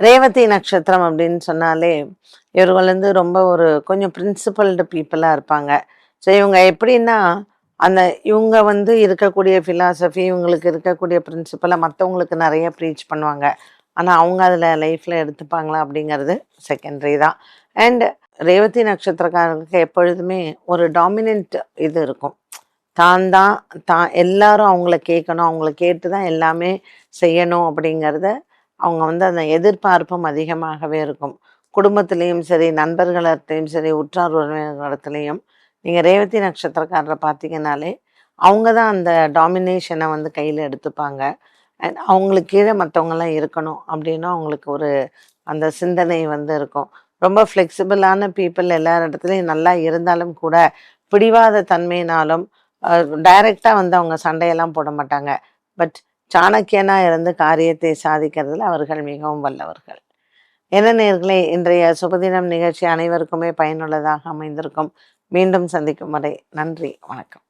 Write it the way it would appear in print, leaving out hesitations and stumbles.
ரேவதி நட்சத்திரம் அப்படின்னு சொன்னாலே இவர்கள் வந்து ரொம்ப ஒரு கொஞ்சம் பிரின்சிபல்டு பீப்புளாக இருப்பாங்க. ஸோ இவங்க எப்படின்னா அந்த இவங்க வந்து இருக்கக்கூடிய ஃபிலாசபி இவங்களுக்கு இருக்கக்கூடிய பிரின்சிபலை மற்றவங்களுக்கு நிறைய ப்ரீச் பண்ணுவாங்க. ஆனால் அவங்க அதில் லைஃப்பில் எடுத்துப்பாங்களா அப்படிங்கிறது செகண்டரி தான். அண்ட் ரேவதி நட்சத்திரக்காரர்களுக்கு எப்பொழுதுமே ஒரு டாமினன்ட் இது இருக்கும். தான் தான் தான் எல்லாரும் அவங்கள கேட்கணும், அவங்கள கேட்டு தான் எல்லாமே செய்யணும் அப்படிங்கிறத அவங்க வந்து அந்த எதிர்பார்ப்பும் அதிகமாகவே இருக்கும். குடும்பத்திலயும் சரி, நண்பர்களிடத்திலயும் சரி, உற்றார் உறவினர்களிடத்திலயும் நீங்க ரேவதி நட்சத்திரக்காரரை பார்த்தீங்கன்னாலே, அவங்க தான் அந்த டாமினேஷனை வந்து கையில எடுத்துப்பாங்க. அண்ட் அவங்களுக்கு கீழே மத்தவங்கலாம் இருக்கணும் அப்படின்னு அவங்களுக்கு ஒரு அந்த சிந்தனை வந்து இருக்கும். ரொம்ப ஃப்ளெக்சிபிளான பீப்பிள் எல்லார் இடத்துலயும் நல்லா இருந்தாலும் கூட, பிடிவாத தன்மையினாலும் டைரக்ட்டா வந்து அவங்க சண்டையெல்லாம் போட மாட்டாங்க. பட் சாணக்கியனா இருந்து காரியத்தை சாதிக்கிறதுல அவர்கள் மிகவும் வல்லவர்கள். என்ன நேயர்களே, இன்றைய சுபதினம் நிகழ்ச்சி அனைவருக்குமே பயனுள்ளதாக அமைந்திருக்கும். மீண்டும் சந்திக்கும் வரை நன்றி, வணக்கம்.